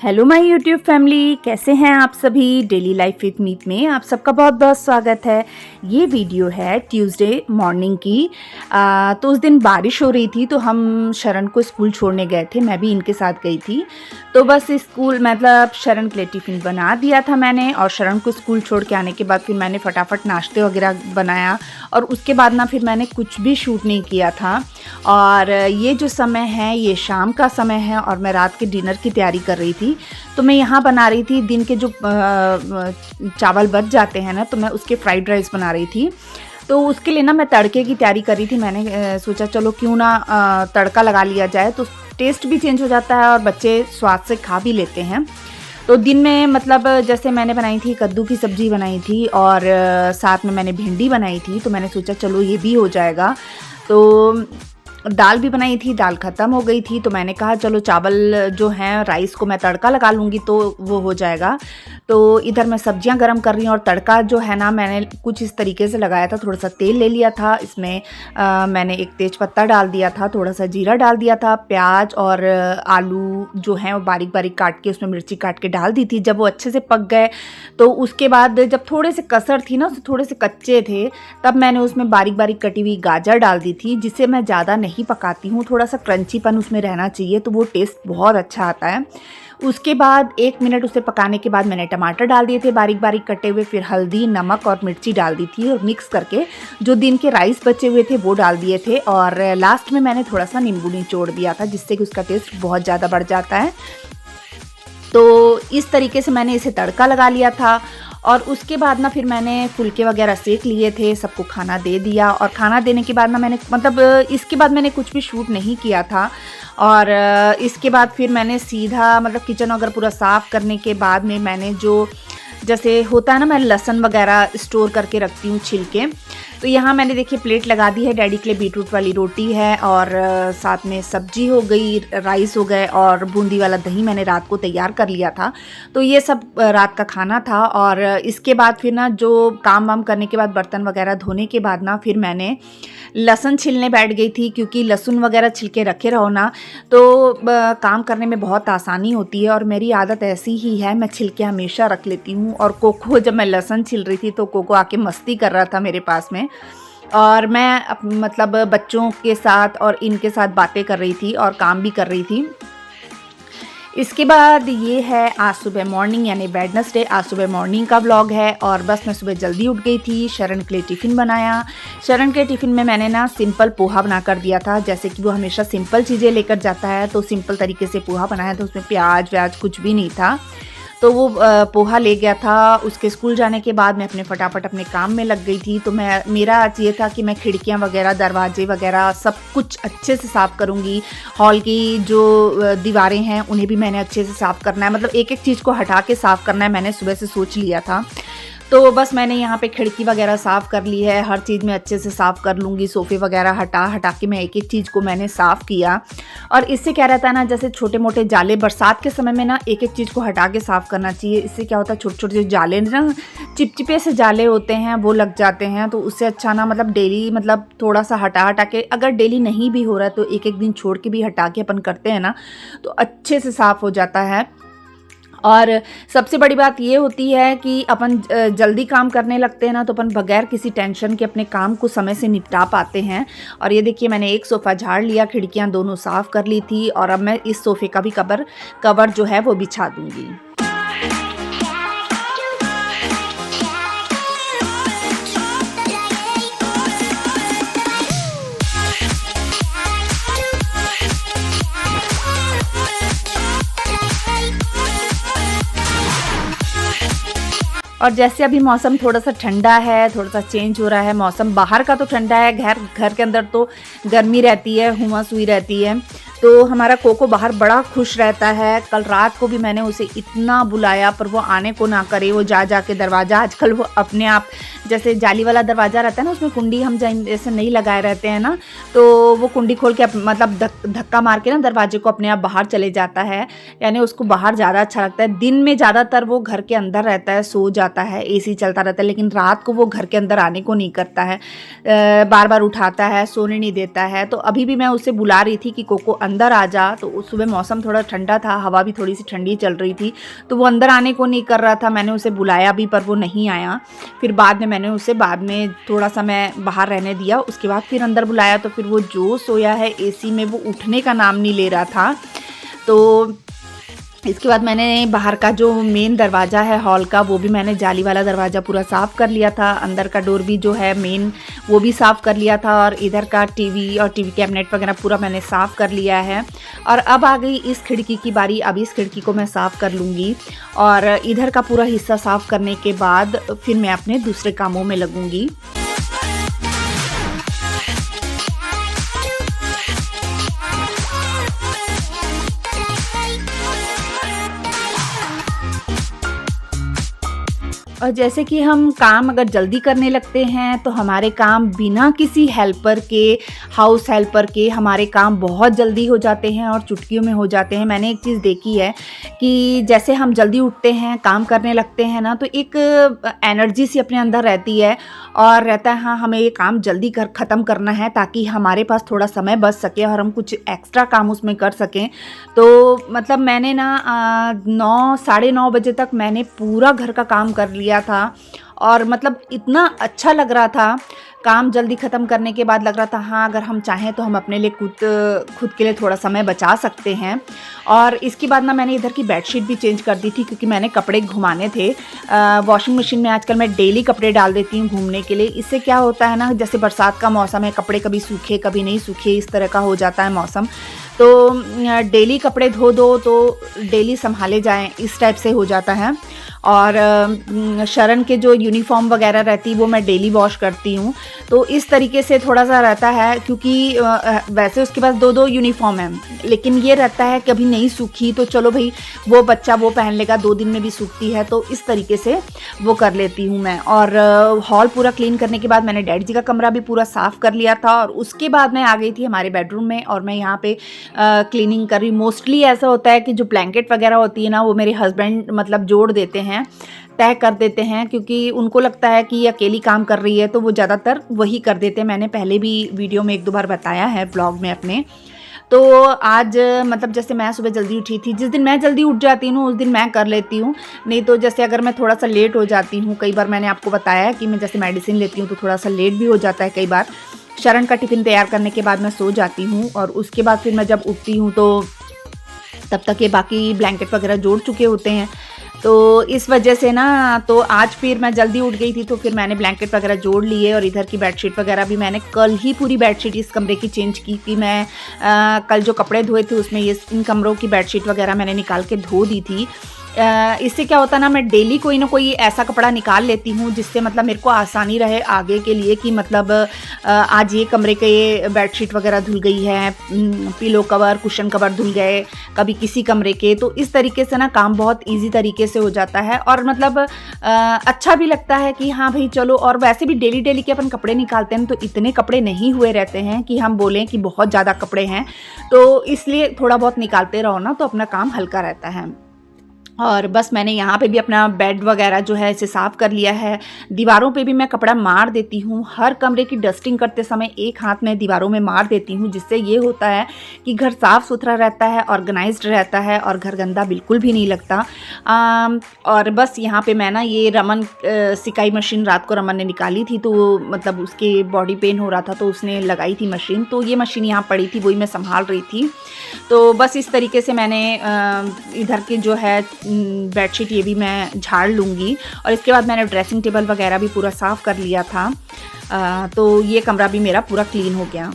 Hello my YouTube family, कैसे हैं आप सभी। डेली लाइफ विद मीत में आप सबका बहुत बहुत स्वागत है। ये वीडियो है ट्यूसडे मॉर्निंग की। तो उस दिन बारिश हो रही थी तो हम शरण को स्कूल छोड़ने गए थे, मैं भी इनके साथ गई थी। तो बस स्कूल मतलब शरण के लिए टिफ़िन बना दिया था मैंने, और शरण को स्कूल छोड़ के आने के बाद फिर मैंने फटाफट नाश्ते वगैरह बनाया, और उसके बाद ना फिर मैंने कुछ भी शूट नहीं किया था। और ये जो समय है ये शाम का समय है और मैं रात के डिनर की तैयारी कर रही थी। तो मैं यहाँ बना रही थी दिन के जो चावल बच जाते हैं ना, तो मैं उसके फ्राइड राइस बना रही थी। तो उसके लिए ना मैं तड़के की तैयारी कर रही थी। मैंने सोचा चलो क्यों ना तड़का लगा लिया जाए, तो टेस्ट भी चेंज हो जाता है और बच्चे स्वाद से खा भी लेते हैं। तो दिन में मतलब जैसे मैंने बनाई थी कद्दू की सब्ज़ी बनाई थी, और साथ में मैंने भिंडी बनाई थी, तो मैंने सोचा चलो ये भी हो जाएगा। तो दाल भी बनाई थी, दाल ख़त्म हो गई थी, तो मैंने कहा चलो चावल जो हैं राइस को मैं तड़का लगा लूँगी तो वो हो जाएगा। तो इधर मैं सब्जियां गरम कर रही हूँ, और तड़का जो है ना मैंने कुछ इस तरीके से लगाया था। थोड़ा सा तेल ले लिया था, इसमें मैंने एक तेज पत्ता डाल दिया था, थोड़ा सा जीरा डाल दिया था, प्याज और आलू जो हैं वो बारीक बारीक काट के, उसमें मिर्ची काट के डाल दी थी। जब वो अच्छे से पक गए तो उसके बाद जब थोड़े से कसर थी ना, थोड़े से कच्चे थे, तब मैंने उसमें बारीक बारीक कटी हुई गाजर डाल दी थी, जिसे मैं ज़्यादा नहीं पकाती हूँ, थोड़ा सा क्रंचीपन उसमें रहना चाहिए, तो वो टेस्ट बहुत अच्छा आता है। उसके बाद 1 मिनट उसे पकाने के बाद मैंने टमाटर डाल दिए थे बारीक बारीक कटे हुए, फिर हल्दी नमक और मिर्ची डाल दी थी, और मिक्स करके जो दिन के राइस बचे हुए थे वो डाल दिए थे, और लास्ट में मैंने थोड़ा सा नींबू निचोड़ दिया था, जिससे कि उसका टेस्ट बहुत ज़्यादा बढ़ जाता है। तो इस तरीके से मैंने इसे तड़का लगा लिया था। और उसके बाद ना फिर मैंने फुलके वगैरह सेक लिए थे, सबको खाना दे दिया, और खाना देने के बाद ना मैंने मतलब इसके बाद मैंने कुछ भी शूट नहीं किया था। और इसके बाद फिर मैंने सीधा मतलब किचन वगैरह पूरा साफ़ करने के बाद में मैंने जो जैसे होता है ना, मैं लहसुन वगैरह स्टोर करके रखती हूँ छिलके, तो यहाँ मैंने देखिए प्लेट लगा दी है। डैडी के लिए बीटरूट वाली रोटी है, और साथ में सब्जी हो गई, राइस हो गए, और बूंदी वाला दही मैंने रात को तैयार कर लिया था। तो ये सब रात का खाना था। और इसके बाद फिर ना जो काम वाम करने के बाद बर्तन वगैरह धोने के बाद ना फिर मैंने लहसुन छीलने बैठ गई थी, क्योंकि लहसुन वगैरह छिलके रखे रहो ना तो काम करने में बहुत आसानी होती है। और मेरी आदत ऐसी ही है, मैं छिलके हमेशा रख लेती हूँ। और कोको जब मैं लहसुन छिल रही थी तो कोको आके मस्ती कर रहा था मेरे पास में, और मैं मतलब बच्चों के साथ और इनके साथ बातें कर रही थी और काम भी कर रही थी। इसके बाद ये है आज सुबह मॉर्निंग यानी वेडनेसडे, आज सुबह मॉर्निंग का व्लॉग है। और बस मैं सुबह जल्दी उठ गई थी, शरण के लिए टिफ़िन बनाया। शरण के टिफ़िन में मैंने ना सिंपल पोहा बना कर दिया था, जैसे कि वो हमेशा सिंपल चीज़ें लेकर जाता है, तो सिंपल तरीके से पोहा बनाया था, उसमें प्याज व्याज कुछ भी नहीं था। तो वो पोहा ले गया था। उसके स्कूल जाने के बाद मैं फटाफट अपने काम में लग गई थी। तो मेरा आज ये था कि मैं खिड़कियाँ वगैरह, दरवाजे वगैरह सब कुछ अच्छे से साफ़ करूँगी। हॉल की जो दीवारें हैं उन्हें भी मैंने अच्छे से साफ़ करना है, मतलब एक एक चीज़ को हटा के साफ़ करना है, मैंने सुबह से सोच लिया था। तो बस मैंने यहाँ पे खिड़की वगैरह साफ़ कर ली है, हर चीज़ में अच्छे से साफ़ कर लूँगी। सोफ़े वगैरह हटा हटा के मैं एक एक चीज़ को मैंने साफ़ किया। और इससे क्या रहता है ना, जैसे छोटे मोटे जाले बरसात के समय में ना एक एक चीज़ को हटा के साफ़ करना चाहिए। इससे क्या होता है, छोटे छोटे जो जाले ना चिपचिपे से जाले होते हैं वो लग जाते हैं। तो उससे अच्छा ना मतलब डेली मतलब थोड़ा सा हटा हटा के, अगर डेली नहीं भी हो रहा है तो एक एक दिन छोड़ के भी हटा के अपन करते हैं ना, तो अच्छे से साफ़ हो जाता है। और सबसे बड़ी बात ये होती है कि अपन जल्दी काम करने लगते हैं ना, तो अपन बगैर किसी टेंशन के अपने काम को समय से निपटा पाते हैं। और ये देखिए मैंने एक सोफ़ा झाड़ लिया, खिड़कियां दोनों साफ़ कर ली थी, और अब मैं इस सोफ़े का भी कवर जो है वो बिछा दूंगी। और जैसे अभी मौसम थोड़ा सा ठंडा है, थोड़ा सा चेंज हो रहा है मौसम, बाहर का तो ठंडा है, घर के अंदर तो गर्मी रहती है, हुमस हुई रहती है। तो हमारा कोको बाहर बड़ा खुश रहता है। कल रात को भी मैंने उसे इतना बुलाया पर वो आने को ना करे, वो जा जा के दरवाज़ा, आजकल वो अपने आप जैसे जाली वाला दरवाज़ा रहता है ना, उसमें कुंडी हम जैसे नहीं लगाए रहते हैं ना, तो वो कुंडी खोल के मतलब धक्का मार के ना दरवाजे को अपने आप बाहर चले जाता है। यानी उसको बाहर ज़्यादा अच्छा लगता है। दिन में ज़्यादातर वो घर के अंदर रहता है, सो जाता है, एसी चलता रहता है, लेकिन रात को वो घर के अंदर आने को नहीं करता है, बार बार उठाता है, सोने नहीं देता है। तो अभी भी मैं उसे बुला रही थी कि कोको अंदर आ जा। तो उस सुबह मौसम थोड़ा ठंडा था, हवा भी थोड़ी सी ठंडी चल रही थी, तो वो अंदर आने को नहीं कर रहा था। मैंने उसे बुलाया भी पर वो नहीं आया। फिर बाद में मैंने उसे बाद में थोड़ा सा मैं बाहर रहने दिया, उसके बाद फिर अंदर बुलाया तो फिर वो जो सोया है एसी में, वो उठने का नाम नहीं ले रहा था। तो इसके बाद मैंने बाहर का जो मेन दरवाज़ा है हॉल का, वो भी मैंने जाली वाला दरवाज़ा पूरा साफ़ कर लिया था। अंदर का डोर भी जो है मेन, वो भी साफ़ कर लिया था। और इधर का टीवी और टीवी कैबिनेट वगैरह पूरा मैंने साफ़ कर लिया है। और अब आ गई इस खिड़की की बारी। अब इस खिड़की को मैं साफ़ कर लूँगी और इधर का पूरा हिस्सा साफ़ करने के बाद फिर मैं अपने दूसरे कामों में लगूँगी। और जैसे कि हम काम अगर जल्दी करने लगते हैं तो हमारे काम बिना किसी हेल्पर के, हाउस हेल्पर के, हमारे काम बहुत जल्दी हो जाते हैं और चुटकियों में हो जाते हैं। मैंने एक चीज़ देखी है कि जैसे हम जल्दी उठते हैं, काम करने लगते हैं ना, तो एक एनर्जी सी अपने अंदर रहती है और रहता है हाँ हमें ये काम जल्दी ख़त्म करना है ताकि हमारे पास थोड़ा समय बच सके और हम कुछ एक्स्ट्रा काम उसमें कर सकें। तो मतलब मैंने ना 9 साढ़े 9 बजे तक मैंने पूरा घर का काम कर लिया था और मतलब इतना अच्छा लग रहा था। काम जल्दी ख़त्म करने के बाद लग रहा था हाँ अगर हम चाहें तो हम अपने लिए खुद के लिए थोड़ा समय बचा सकते हैं। और इसके बाद ना मैंने इधर की बेडशीट भी चेंज कर दी थी क्योंकि मैंने कपड़े घुमाने थे। वॉशिंग मशीन में आजकल मैं डेली कपड़े डाल देती हूँ घूमने के लिए। इससे क्या होता है ना, जैसे बरसात का मौसम है, कपड़े कभी सूखे कभी नहीं सूखे, इस तरह का हो जाता है मौसम। तो डेली कपड़े धो दो तो डेली संभाले जाएं, इस टाइप से हो जाता है। और शरण के जो यूनिफॉर्म वगैरह रहती वो मैं डेली वॉश करती हूँ, तो इस तरीके से थोड़ा सा रहता है। क्योंकि वैसे उसके पास 2-2 यूनिफॉर्म हैं, लेकिन ये रहता है कभी नहीं सूखी तो चलो भाई वो बच्चा वो पहन लेगा, 2 दिन में भी सूखती है, तो इस तरीके से वो कर लेती हूँ मैं। और हॉल पूरा क्लीन करने के बाद मैंने डैडी जी का कमरा भी पूरा साफ़ कर लिया था और उसके बाद मैं आ गई थी हमारे बेडरूम में और मैं यहाँ पे क्लीनिंग कर रही। मोस्टली ऐसा होता है कि जो ब्लैंकेट वगैरह होती है ना, वो मेरे हस्बैंड मतलब जोड़ देते हैं, तय कर देते हैं, क्योंकि उनको लगता है कि ये अकेली काम कर रही है तो वो ज़्यादातर वही कर देते हैं। मैंने पहले भी वीडियो में 1-2 बार बताया है ब्लॉग में अपने। तो आज मतलब जैसे मैं सुबह जल्दी उठी थी, जिस दिन मैं जल्दी उठ जाती हूँ उस दिन मैं कर लेती हूँ, नहीं तो जैसे अगर मैं थोड़ा सा लेट हो जाती हूँ, कई बार मैंने आपको बताया है कि मैं जैसे मेडिसिन लेती हूँ तो थोड़ा सा लेट भी हो जाता है कई बार। शरण का टिफ़िन तैयार करने के बाद मैं सो जाती हूँ और उसके बाद फिर मैं जब उठती हूँ तो तब तक ये बाकी ब्लैंकेट वगैरह जोड़ चुके होते हैं। तो इस वजह से ना, तो आज फिर मैं जल्दी उठ गई थी तो फिर मैंने ब्लैंकेट वगैरह जोड़ लिए और इधर की बेडशीट वगैरह भी मैंने कल ही पूरी बेडशीट इस कमरे की चेंज की कि मैं कल जो कपड़े धोए थे उसमें ये इन कमरों की बेडशीट वगैरह मैंने निकाल के धो दी थी। इससे क्या होता है ना, मैं डेली कोई ना कोई ऐसा कपड़ा निकाल लेती हूँ जिससे मतलब मेरे को आसानी रहे आगे के लिए कि मतलब आज ये कमरे के बेडशीट वगैरह धुल गई है, पिलो कवर, कुशन कवर धुल गए कभी किसी कमरे के, तो इस तरीके से ना काम बहुत इजी तरीके से हो जाता है और मतलब अच्छा भी लगता है कि हाँ भाई चलो। और वैसे भी डेली डेली के अपन कपड़े निकालते हैं तो इतने कपड़े नहीं हुए रहते हैं कि हम बोलें कि बहुत ज़्यादा कपड़े हैं, तो इसलिए थोड़ा बहुत निकालते रहो ना तो अपना काम हल्का रहता है। और बस मैंने यहाँ पे भी अपना बेड वगैरह जो है इसे साफ़ कर लिया है। दीवारों पे भी मैं कपड़ा मार देती हूँ, हर कमरे की डस्टिंग करते समय एक हाथ में दीवारों में मार देती हूँ, जिससे ये होता है कि घर साफ़ सुथरा रहता है, ऑर्गेनाइज्ड रहता है और घर गंदा बिल्कुल भी नहीं लगता। और बस यहाँ पे मैं ना ये रमन सिकाई मशीन रात को रमन ने निकाली थी, तो मतलब उसके बॉडी पेन हो रहा था तो उसने लगाई थी मशीन, तो ये मशीन यहाँ पड़ी थी वही मैं संभाल रही थी। तो बस इस तरीके से मैंने इधर के जो है बेडशीट ये भी मैं झाड़ लूँगी और इसके बाद मैंने ड्रेसिंग टेबल वगैरह भी पूरा साफ़ कर लिया था। तो ये कमरा भी मेरा पूरा क्लीन हो गया।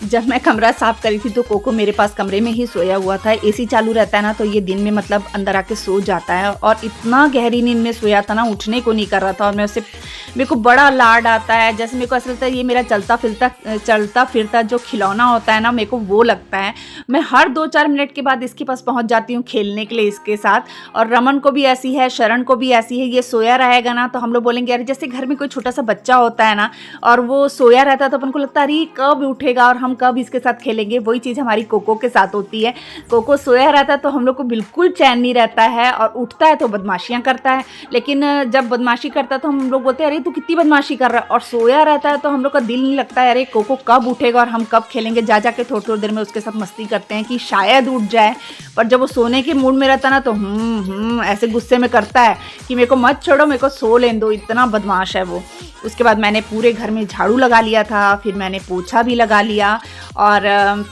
जब मैं कमरा साफ़ करी थी तो कोको मेरे पास कमरे में ही सोया हुआ था। एसी चालू रहता है ना तो ये दिन में मतलब अंदर आके सो जाता है और इतना गहरी नींद में सोया था ना, उठने को नहीं कर रहा था और मैं उसे मेरे को बड़ा लाड आता है, जैसे मेरे को ऐसा लगता है ये मेरा चलता फिरता जो खिलौना होता है ना, मेरे को वो लगता है। मैं हर 2-4 मिनट के बाद इसके पास पहुंच जाती हूँ खेलने के लिए इसके साथ। और रमन को भी ऐसी है, शरण को भी ऐसी है। ये सोया रहेगा ना तो हम लोग बोलेंगे अरे, जैसे घर में कोई छोटा सा बच्चा होता है ना और वो सोया रहता है तो अपन को लगता है अरे कब उठेगा और हम कब इसके साथ खेलेंगे। वही चीज़ हमारी कोको के साथ होती है। कोको सोया रहता है तो हम लोग को बिल्कुल चैन नहीं रहता है, और उठता है तो बदमाशियाँ करता है। लेकिन जब बदमाशी करता है तो हम लोग बोलते हैं अरे तू कितनी बदमाशी कर रहा है। और सोया रहता है तो हम लोग का दिल नहीं लगता है, अरे कोको कब उठेगा और हम कब खेलेंगे। जा के थोड़ी थोड़ी देर में उसके साथ मस्ती करते हैं कि शायद उठ जाए। पर जब वो सोने के मूड में रहता है ना तो ऐसे गुस्से में करता है कि मेरे को मत छोड़ो, मेरे को सो लेने दो। इतना बदमाश है वो। उसके बाद मैंने पूरे घर में झाड़ू लगा लिया था, फिर मैंने पोछा भी लगा लिया। और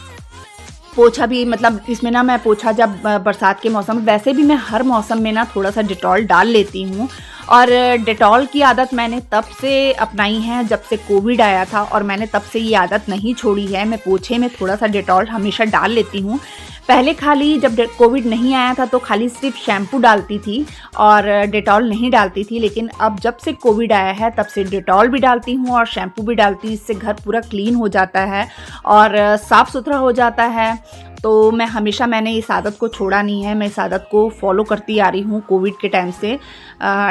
पोछा भी मतलब इसमें ना, मैं पोछा जब बरसात के मौसम में, वैसे भी मैं हर मौसम में ना थोड़ा सा डेटॉल डाल लेती हूँ। और डेटॉल की आदत मैंने तब से अपनाई है जब से कोविड आया था, और मैंने तब से ये आदत नहीं छोड़ी है। मैं पोछे में थोड़ा सा डेटॉल हमेशा डाल लेती हूँ। पहले खाली जब कोविड नहीं आया था तो खाली सिर्फ शैम्पू डालती थी और डेटॉल नहीं डालती थी। लेकिन अब जब से कोविड आया है तब से डेटॉल भी डालती हूँ और शैम्पू भी डालती हूँ। इससे घर पूरा क्लीन हो जाता है और साफ़ सुथरा हो जाता है। तो मैंने इस आदत को छोड़ा नहीं है, मैं इस आदत को फॉलो करती आ रही हूँ कोविड के टाइम से।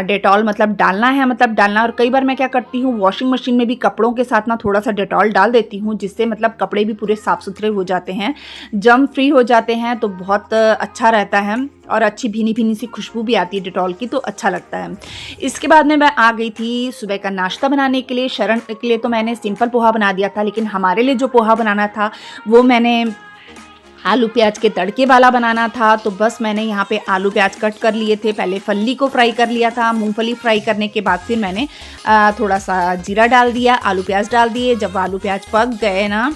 डेटॉल मतलब डालना है, मतलब डालना। और कई बार मैं क्या करती हूँ, वॉशिंग मशीन में भी कपड़ों के साथ ना थोड़ा सा डेटॉल डाल देती हूँ, जिससे मतलब कपड़े भी पूरे साफ़ सुथरे हो जाते हैं, जर्म फ्री हो जाते हैं। तो बहुत अच्छा रहता है और अच्छी भीनी भीनी सी खुशबू भी आती है डेटॉल की, तो अच्छा लगता है। इसके बाद में मैं आ गई थी सुबह का नाश्ता बनाने के लिए। शरण के लिए तो मैंने सिंपल पोहा बना दिया था, लेकिन हमारे लिए जो पोहा बनाना था वो मैंने आलू प्याज के तड़के वाला बनाना था। तो बस मैंने यहाँ पे आलू प्याज कट कर लिए थे, पहले फली को फ्राई कर लिया था। मूंगफली फ्राई करने के बाद फिर मैंने थोड़ा सा जीरा डाल दिया, आलू प्याज डाल दिए। जब आलू प्याज पक गए ना,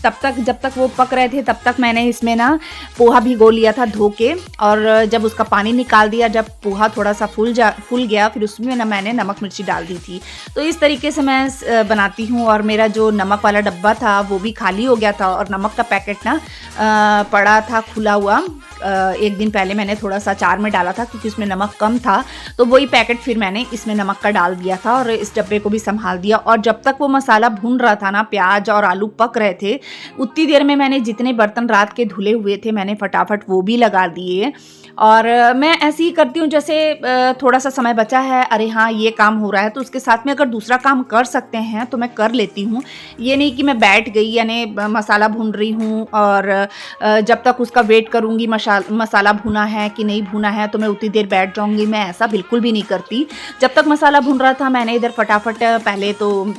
जब तक वो पक रहे थे तब तक मैंने इसमें ना पोहा भिगो लिया था धो के। और जब उसका पानी निकाल दिया, जब पोहा थोड़ा सा फूल गया, फिर उसमें ना मैंने नमक मिर्ची डाल दी थी। तो इस तरीके से मैं बनाती हूँ। और मेरा जो नमक वाला डब्बा था वो भी खाली हो गया था, और नमक का पैकेट ना पड़ा था खुला हुआ। एक दिन पहले मैंने थोड़ा सा अचार में डाला था क्योंकि उसमें नमक कम था, तो वही पैकेट फिर मैंने इसमें नमक का डाल दिया था और इस डब्बे को भी संभाल दिया। और जब तक वो मसाला भून रहा था ना, प्याज और आलू पक रहे थे, उतनी देर में मैंने जितने बर्तन रात के धुले हुए थे मैंने फटाफट वो भी लगा दिए। और मैं ऐसे ही करती हूँ, जैसे थोड़ा सा समय बचा है, अरे हाँ ये काम हो रहा है, तो उसके साथ में अगर दूसरा काम कर सकते हैं तो मैं कर लेती हूँ। ये नहीं कि मैं बैठ गई यानी मसाला भून रही हूँ और जब तक उसका वेट करूँगी मसाला भुना है कि नहीं भुना है तो मैं उतनी देर बैठ जाऊँगी। मैं ऐसा बिल्कुल भी नहीं करती। जब तक मसाला भुन रहा था मैंने इधर फटाफट पहले तो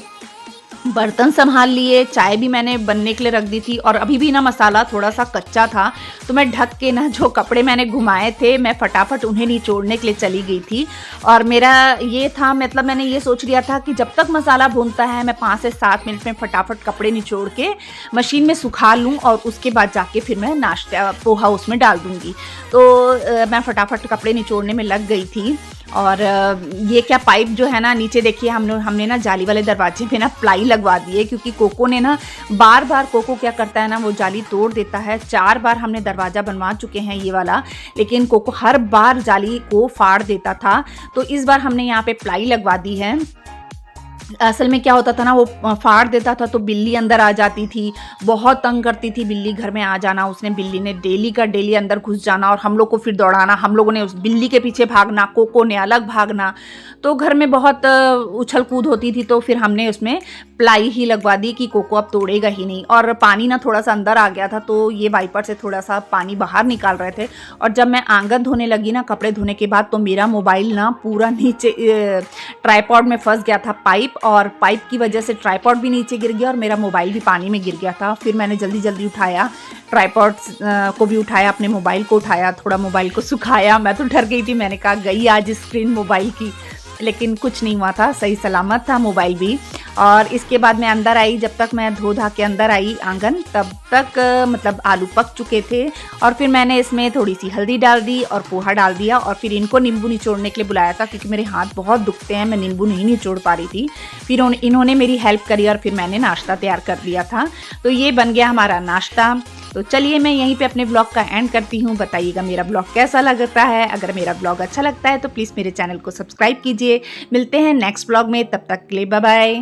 बर्तन संभाल लिए, चाय भी मैंने बनने के लिए रख दी थी। और अभी भी ना मसाला थोड़ा सा कच्चा था, तो मैं ढक के ना जो कपड़े मैंने घुमाए थे मैं फटाफट उन्हें निचोड़ने के लिए चली गई थी। और मेरा ये था, मतलब मैंने ये सोच लिया था कि जब तक मसाला भूनता है मैं 5 से 7 मिनट में फटाफट कपड़े निचोड़ के मशीन में सुखा लूँ और उसके बाद जाके फिर मैं नाश्ता पोहा उसमें डाल दूँगी। तो मैं फटाफट कपड़े निचोड़ने में लग गई थी। और ये क्या पाइप जो है ना नीचे देखिए हमने ना जाली वाले दरवाजे पे ना प्लाई लगवा दी है, क्योंकि कोको ने ना बार बार कोको क्या करता है ना वो जाली तोड़ देता है। 4 बार हमने दरवाज़ा बनवा चुके हैं ये वाला, लेकिन कोको हर बार जाली को फाड़ देता था। तो इस बार हमने यहाँ पे प्लाई लगवा दी है। असल में क्या होता था ना, वो फाड़ देता था तो बिल्ली अंदर आ जाती थी, बहुत तंग करती थी बिल्ली घर में आ जाना। बिल्ली ने डेली का डेली अंदर घुस जाना और हम लोग को फिर दौड़ाना, हम लोगों ने उस बिल्ली के पीछे भागना, कोको ने अलग भागना, तो घर में बहुत उछल कूद होती थी। तो फिर हमने उसमें प्लाई ही लगवा दी कि कोको अब तोड़ेगा ही नहीं। और पानी ना थोड़ा सा अंदर आ गया था तो ये वाइपर से थोड़ा सा पानी बाहर निकाल रहे थे। और जब मैं आंगन धोने लगी ना कपड़े धोने के बाद, तो मेरा मोबाइल ना पूरा नीचे ट्राइपॉड में फंस गया था पाइप, और पाइप की वजह से ट्राइपॉड भी नीचे गिर गया और मेरा मोबाइल भी पानी में गिर गया था। फिर मैंने जल्दी जल्दी उठाया, ट्राइपॉड को भी उठाया, अपने मोबाइल को उठाया, थोड़ा मोबाइल को सुखाया। मैं तो डर गई थी, मैंने कहा गई आज स्क्रीन मोबाइल की, लेकिन कुछ नहीं हुआ था, सही सलामत था मोबाइल भी। और इसके बाद मैं अंदर आई, जब तक मैं धो धा के अंदर आई आंगन तब तक मतलब आलू पक चुके थे। और फिर मैंने इसमें थोड़ी सी हल्दी डाल दी और पोहा डाल दिया। और फिर इनको नींबू निचोड़ने के लिए बुलाया था क्योंकि मेरे हाथ बहुत दुखते हैं, मैं नींबू नहीं निचोड़ पा रही थी। फिर इन्होंने मेरी हेल्प करी और फिर मैंने नाश्ता तैयार कर लिया था। तो ये बन गया हमारा नाश्ता। तो चलिए मैं यहीं पे अपने ब्लॉग का एंड करती हूँ। बताइएगा मेरा ब्लॉग कैसा लगता है। अगर मेरा ब्लॉग अच्छा लगता है तो प्लीज़ मेरे चैनल को सब्सक्राइब कीजिए। मिलते हैं नेक्स्ट ब्लॉग में, तब तक के लिए बाय बाय।